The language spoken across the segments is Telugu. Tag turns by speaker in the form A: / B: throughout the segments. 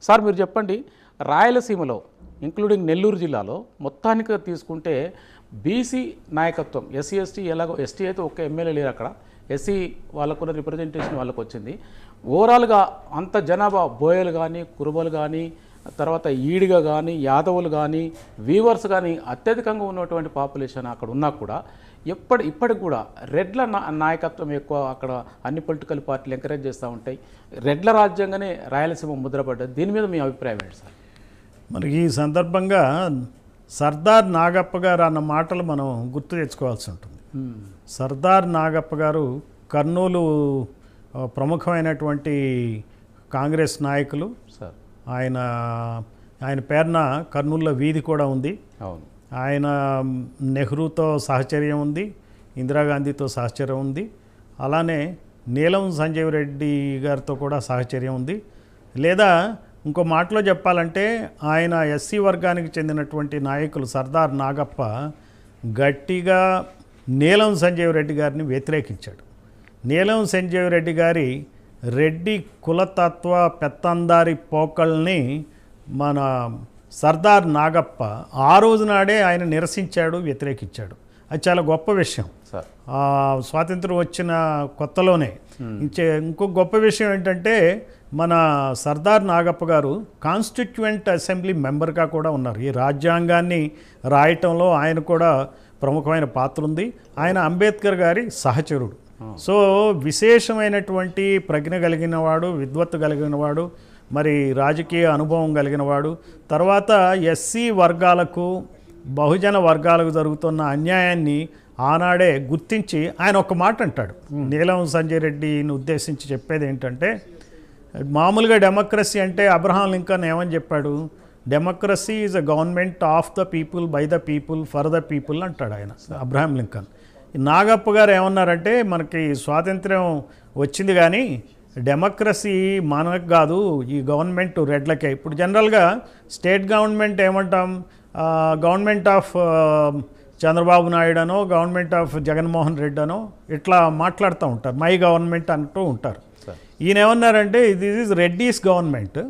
A: సార్ మీరు చెప్పండి, రాయలసీమలో ఇంక్లూడింగ్ నెల్లూరు జిల్లాలో మొత్తానికి తీసుకుంటే బీసీ నాయకత్వం, ఎస్సీ ఎస్టీ ఎలాగో, ఎస్టీ అయితే ఒక్క ఎమ్మెల్యే లేరు అక్కడ, ఎస్సీ వాళ్ళకున్న రిప్రజెంటేషన్ వాళ్ళకు వచ్చింది. ఓవరాల్గా అంత జనాభా బోయలు కానీ, కురుబలు కానీ, తర్వాత ఈడిగ కానీ, యాదవులు కానీ, వీవర్స్ కానీ అత్యధికంగా ఉన్నటువంటి పాపులేషన్ అక్కడ ఉన్నా కూడా ఇప్పటికి కూడా రెడ్ల నాయకత్వం ఎక్కువ అక్కడ అన్ని పొలిటికల్ పార్టీలు ఎంకరేజ్ చేస్తూ ఉంటాయి. రెడ్ల రాజ్యంగానే రాయలసీమ ముద్రపడ్డది. దీని మీద మీ అభిప్రాయం ఏంటి సార్?
B: మనకి ఈ సందర్భంగా సర్దార్ నాగప్ప గారు అన్న మాటలు మనం గుర్తు తెచ్చుకోవాల్సి ఉంటుంది. సర్దార్ నాగప్ప గారు కర్నూలు ప్రముఖమైనటువంటి కాంగ్రెస్ నాయకులు. ఆయన పేరున కర్నూలులో వీధి కూడా ఉంది.
A: అవును.
B: ఆయన నెహ్రూతో సహచర్యం ఉంది, ఇందిరాగాంధీతో సహచర్యం ఉంది, అలానే నీలం సంజీవ్ రెడ్డి గారితో కూడా సహచర్యం ఉంది. లేదా ఇంకో మాటలో చెప్పాలంటే ఆయన ఎస్సీ వర్గానికి చెందినటువంటి నాయకులు సర్దార్ నాగప్ప గట్టిగా నీలం సంజీవ్ రెడ్డి గారిని వ్యతిరేకించాడు. నీలం సంజీవ్ రెడ్డి గారి రెడ్డి కులతత్వ పెత్తందారి పోకల్ని మన సర్దార్ నాగప్ప ఆ రోజు నాడే ఆయన నిరసించాడు, వ్యతిరేకించాడు. అది చాలా గొప్ప విషయం. స్వాతంత్రం వచ్చిన కొత్తలోనే. ఇంకో గొప్ప విషయం ఏంటంటే మన సర్దార్ నాగప్ప గారు కాన్స్టిట్యూయెంట్ అసెంబ్లీ మెంబర్గా కూడా ఉన్నారు. ఈ రాజ్యాంగాన్ని రాయటంలో ఆయన కూడా ప్రముఖమైన పాత్ర ఉంది. ఆయన అంబేద్కర్ గారి సహచరుడు. సో విశేషమైనటువంటి ప్రజ్ఞ కలిగినవాడు, విద్వత్తు కలిగినవాడు, మరి రాజకీయ అనుభవం కలిగినవాడు. తర్వాత ఎస్సీ వర్గాలకు, బహుజన వర్గాలకు జరుగుతున్న అన్యాయాన్ని ఆనాడే గుర్తించి ఆయన ఒక మాట అంటాడు. నీలం సంజయ్ రెడ్డిని ఉద్దేశించి చెప్పేది ఏంటంటే, మామూలుగా డెమోక్రసీ అంటే అబ్రహాం లింకన్ ఏమని చెప్పాడు? Democracy is a government of the people, by the people, for the people అంటాడు ఆయన, అబ్రహాం లింకన్. నాగప్ప గారు ఏమన్నారంటే, మనకి స్వాతంత్ర్యం వచ్చింది కానీ డెమోక్రసీ మనకు కాదు, ఈ గవర్నమెంట్ రెడ్లకే. ఇప్పుడు జనరల్గా స్టేట్ గవర్నమెంట్ ఏమంటాం? గవర్నమెంట్ ఆఫ్ చంద్రబాబు నాయుడు అనో, గవర్నమెంట్ ఆఫ్ జగన్మోహన్ రెడ్డి అనో ఇట్లా మాట్లాడుతూ ఉంటారు, మై గవర్నమెంట్ అంటూ ఉంటారు. ఈయన ఏమన్నారంటే, దిస్ ఈజ్ రెడ్డీస్ గవర్నమెంట్,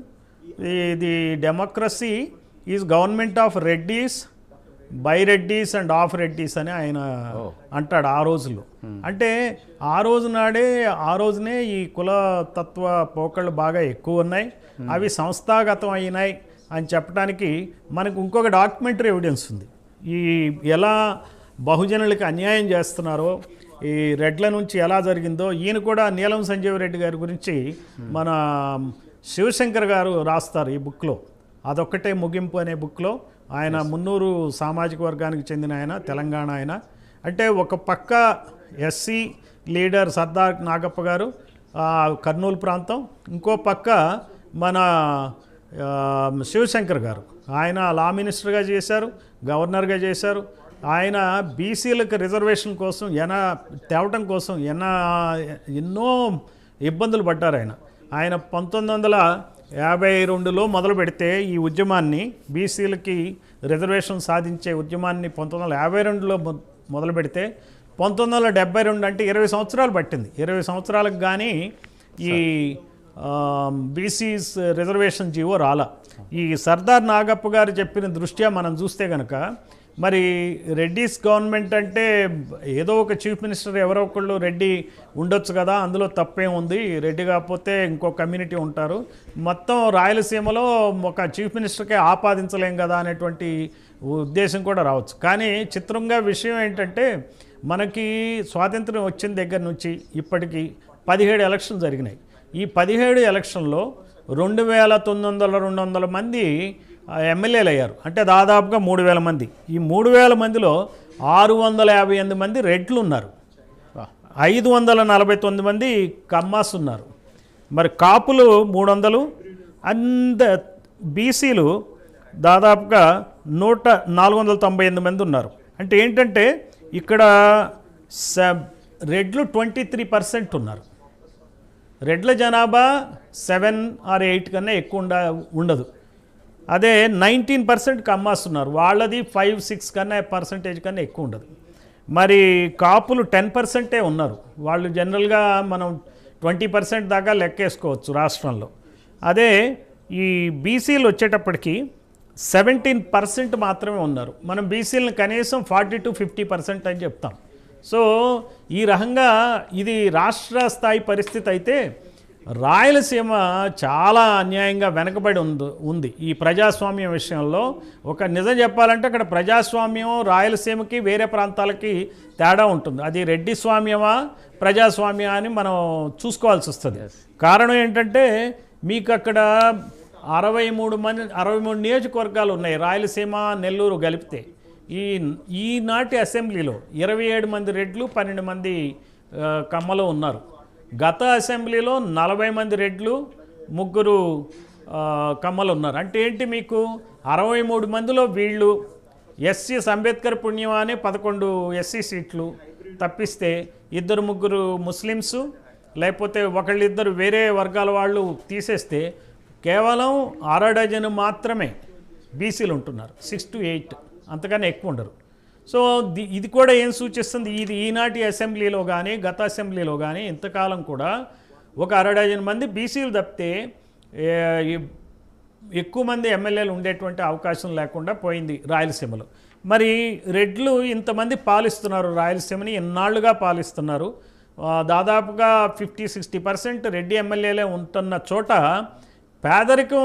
B: ఇది democracy is government of Reddys, by Reddys and of Reddys అని ఆయన అంటాడు ఆ రోజుల్లో. అంటే ఆ రోజు నాడే, ఆ రోజునే ఈ కులతత్వ పోకళ్ళు బాగా ఎక్కువ ఉన్నాయి, అవి సంస్థాగతం అయినాయి అని చెప్పడానికి మనకు ఇంకొక డాక్యుమెంటరీ ఎవిడెన్స్ ఉంది. ఈ ఎలా బహుజనులకి అన్యాయం చేస్తున్నారో, ఈ రెడ్ల నుంచి ఎలా జరిగిందో ఈయన కూడా నీలం సంజీవ్ రెడ్డి గారి గురించి మన శివశంకర్ గారు రాస్తారు ఈ బుక్లో. అదొక్కటే ముగింపు అనే బుక్లో ఆయన మున్నూరు సామాజిక వర్గానికి చెందిన ఆయన, తెలంగాణ ఆయన. అంటే ఒక పక్క ఎస్సీ లీడర్ సర్దార్ నాగప్ప గారు కర్నూలు ప్రాంతం, ఇంకో పక్క మన శివశంకర్ గారు, ఆయన లా మినిస్టర్గా చేశారు, గవర్నర్గా చేశారు. ఆయన బీసీలకు రిజర్వేషన్ కోసం తేవటం కోసం ఎన్నో ఇబ్బందులు పడ్డారు. ఆయన 1952లో మొదలు పెడితే ఈ ఉద్యమాన్ని, బీసీలకి రిజర్వేషన్ సాధించే ఉద్యమాన్ని 1952లో మొదలు పెడితే 1972 అంటే 20 సంవత్సరాలు పట్టింది. 20 సంవత్సరాలకు కానీ ఈ బీసీస్ రిజర్వేషన్ జీవో రాలా. ఈ సర్దార్ నాగప్ప గారు చెప్పిన దృష్ట్యా మనం చూస్తే కనుక, మరి రెడ్డిస్ గవర్నమెంట్ అంటే ఏదో ఒక చీఫ్ మినిస్టర్ ఎవరో ఒకళ్ళు రెడ్డి ఉండొచ్చు కదా, అందులో తప్పేం ఉంది, రెడ్డి కాకపోతే ఇంకో కమ్యూనిటీ ఉంటారు, మొత్తం రాయలసీమలో ఒక చీఫ్ మినిస్టర్కే ఆపాదించలేం కదా అనేటువంటి ఉద్దేశం కూడా రావచ్చు. కానీ చిత్రంగా విషయం ఏంటంటే, మనకి స్వాతంత్రం వచ్చిన దగ్గర నుంచి ఇప్పటికీ 17 ఎలక్షన్ జరిగినాయి. ఈ 17 ఎలక్షన్లో 2,900 మంది ఎమ్మెల్యేలు అయ్యారు. అంటే దాదాపుగా 3,000 మంది. ఈ 3,000 మందిలో 658 మంది రెడ్లు ఉన్నారు, 549 మంది కమ్మాస్ ఉన్నారు, మరి కాపులు 300, అంత బీసీలు దాదాపుగా 498 మంది ఉన్నారు. అంటే ఏంటంటే ఇక్కడ రెడ్లు 23% ఉన్నారు. రెడ్ల జనాభా 7 or 8 కన్నా ఎక్కువ ఉండదు. అదే 19% కమ్మాస్ ఉన్నారు, వాళ్ళది 5-6 పర్సెంటేజ్ కన్నా ఎక్కువ ఉండదు. మరి కాపులు 10% ఉన్నారు, వాళ్ళు జనరల్గా మనం 20% దాకా లెక్కేసుకోవచ్చు రాష్ట్రంలో. అదే ఈ బీసీలు వచ్చేటప్పటికి 17% మాత్రమే ఉన్నారు. మనం బీసీలను కనీసం 40 to 50% అని చెప్తాం. సో ఈ రకంగా ఇది రాష్ట్ర స్థాయి పరిస్థితి అయితే రాయలసీమ చాలా అన్యాయంగా వెనకబడి ఉంది ఈ ప్రజాస్వామ్యం విషయంలో. ఒక నిజం చెప్పాలంటే అక్కడ ప్రజాస్వామ్యం రాయలసీమకి వేరే ప్రాంతాలకి తేడా ఉంటుంది. అది రెడ్డి స్వామ్యమా ప్రజాస్వామ్యమా అని మనం చూసుకోవాల్సి వస్తుంది. కారణం ఏంటంటే మీకు అక్కడ 63 నియోజకవర్గాలు ఉన్నాయి రాయలసీమ నెల్లూరు కలిపితే. ఈనాటి అసెంబ్లీలో 27 మంది రెడ్లు 12 మంది కమ్మలు ఉన్నారు. గత అసెంబ్లీలో 40 మంది రెడ్లు 3 కమ్మలు ఉన్నారు. అంటే ఏంటి మీకు 63 మందిలో వీళ్ళు ఎస్సీస్ అంబేద్కర్ పుణ్యమానే 11 ఎస్సీ సీట్లు తప్పిస్తే 2-3 ముస్లిమ్స్ లేకపోతే ఒకళ్ళిద్దరు వేరే వర్గాల వాళ్ళు తీసేస్తే కేవలం 6 డజన్ మాత్రమే బీసీలు ఉంటున్నారు. 6 to 8 అంతకన్నా ఎక్కువ ఉండరు. సో ఇది కూడా ఏం సూచిస్తుంది, ఇది ఈనాటి అసెంబ్లీలో కానీ గత అసెంబ్లీలో కానీ ఇంతకాలం కూడా ఒక 6 డజన్ మంది బీసీలు తప్పితే ఎక్కువ మంది ఎమ్మెల్యేలు ఉండేటువంటి అవకాశం లేకుండా పోయింది రాయలసీమలో. మరి రెడ్లు ఇంతమంది పాలిస్తున్నారు రాయలసీమని, ఎన్నాళ్ళుగా పాలిస్తున్నారు. దాదాపుగా 50-60% రెడ్డి ఎమ్మెల్యేలే ఉంటున్న చోట పేదరికం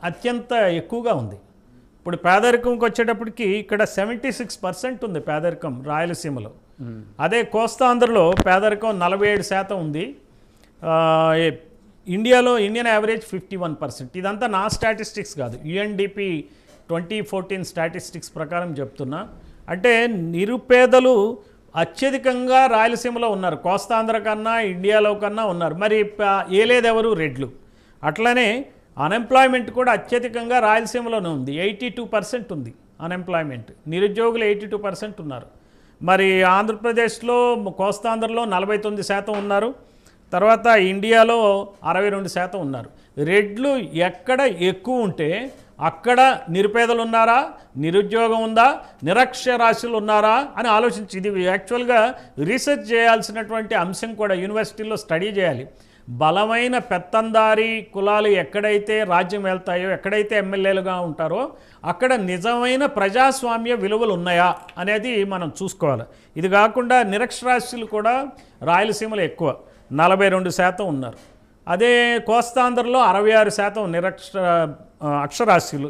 B: అత్యంత ఎక్కువగా ఉంది. ఇప్పుడు పేదరికంకి వచ్చేటప్పటికి ఇక్కడ 76% ఉంది పేదరికం రాయలసీమలో. అదే కోస్తాంధ్రలో పేదరికం 47% ఉంది. Indian average 51%. ఇదంతా నా స్టాటిస్టిక్స్ కాదు, UNDP 2014 స్టాటిస్టిక్స్ ప్రకారం చెప్తున్నా. అంటే నిరుపేదలు అత్యధికంగా రాయలసీమలో ఉన్నారు, కోస్తాంధ్ర కన్నా ఇండియాలో కన్నా ఉన్నారు. మరి ఏలేదెవరు రెడ్లు. అట్లనే అన్ఎంప్లాయ్మెంట్ కూడా అత్యధికంగా రాయలసీమలోనే ఉంది, 82% ఉంది అన్ఎంప్లాయ్మెంట్. నిరుద్యోగులు 82% ఉన్నారు. మరి ఆంధ్రప్రదేశ్లో కోస్తాంధ్రలో 49% ఉన్నారు. తర్వాత ఇండియాలో 62% ఉన్నారు. రెడ్లు ఎక్కడ ఎక్కువ ఉంటే అక్కడ నిరుపేదలు ఉన్నారా, నిరుద్యోగం ఉందా, నిరక్షరాస్యులు ఉన్నారా అని ఆలోచించి, ఇది యాక్చువల్గా రీసెర్చ్ చేయాల్సినటువంటి అంశం కూడా, యూనివర్సిటీలో స్టడీ చేయాలి. బలమైన పెత్తందారీ కులాలు ఎక్కడైతే రాజ్యం వెళ్తాయో, ఎక్కడైతే ఎమ్మెల్యేలుగా ఉంటారో అక్కడ నిజమైన ప్రజాస్వామ్య విలువలు ఉన్నాయా అనేది మనం చూసుకోవాలి. ఇది కాకుండా నిరక్షరాస్యులు కూడా రాయలసీమలో ఎక్కువ, 42% ఉన్నారు. అదే కోస్తాంధ్రలో 66% అక్షరాస్యులు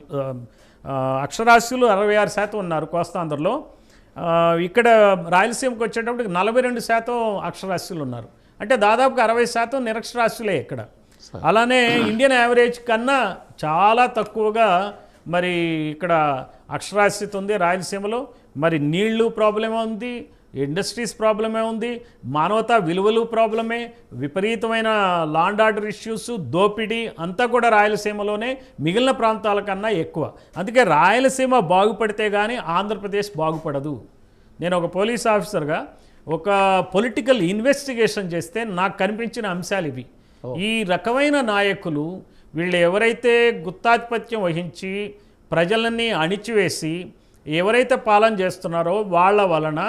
B: 66% ఉన్నారు కోస్తాంధ్రలో. ఇక్కడ రాయలసీమకు వచ్చేటప్పటికి 42% అక్షరాస్యులు ఉన్నారు. అంటే దాదాపుగా 60% నిరక్షరాస్యులే ఇక్కడ. అలానే ఇండియన్ యావరేజ్ కన్నా చాలా తక్కువగా మరి ఇక్కడ అక్షరాస్యత ఉంది రాయలసీమలో. మరి నీళ్లు ప్రాబ్లమే ఉంది, ఇండస్ట్రీస్ ప్రాబ్లమే ఉంది, మానవతా విలువలు ప్రాబ్లమే, విపరీతమైన లాండ్ ఆర్డర్ ఇష్యూస్, దోపిడీ అంతా కూడా రాయలసీమలోనే మిగిలిన ప్రాంతాల కన్నా ఎక్కువ. అందుకే రాయలసీమ బాగుపడితే కానీ ఆంధ్రప్రదేశ్ బాగుపడదు. నేను ఒక పోలీస్ ఆఫీసర్గా ఒక పొలిటికల్ ఇన్వెస్టిగేషన్ చేస్తే నాకు కనిపించిన అంశాలు ఇవి. ఈ రకమైన నాయకులు వీళ్ళు ఎవరైతే గుత్తాధిపత్యం వహించి ప్రజలన్నీ అణిచివేసి ఎవరైతే పాలన చేస్తున్నారో వాళ్ళ వలన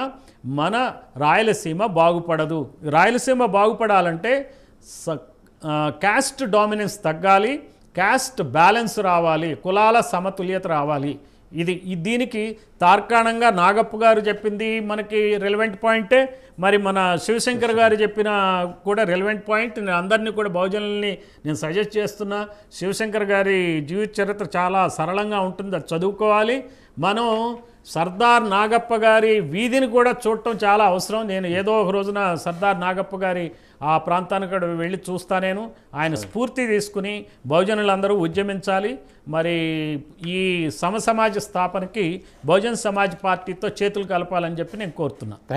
B: మన రాయలసీమ బాగుపడదు. రాయలసీమ బాగుపడాలంటే క్యాస్ట్ డామినెన్స్ తగ్గాలి, క్యాస్ట్ బ్యాలెన్స్ రావాలి, కులాల సమతుల్యత రావాలి. దీనికి తార్కాణంగా నాగప్ప గారు చెప్పింది మనకి రెలవెంట్ పాయింటే, మరి మన శివశంకర్ గారు చెప్పిన కూడా రెలవెంట్ పాయింట్. నేను అందరినీ కూడా బహుజనుల్ని నేను సజెస్ట్ చేస్తున్నా, శివశంకర్ గారి జీవిత చరిత్ర చాలా సరళంగా ఉంటుంది, అది చదువుకోవాలి. మనం సర్దార్ నాగప్ప గారి వీధిని కూడా చూడటం చాలా అవసరం. నేను ఏదో ఒక రోజున సర్దార్ నాగప్ప గారి ఆ ప్రాంతానికి కూడా వెళ్ళి చూస్తా. నేను ఆయన స్ఫూర్తి తీసుకుని బహుజనులందరూ ఉద్యమించాలి. మరి ఈ సమసమాజ స్థాపనకి బహుజన్ సమాజ్ పార్టీతో చేతులు కలపాలని చెప్పి నేను కోరుతున్నా.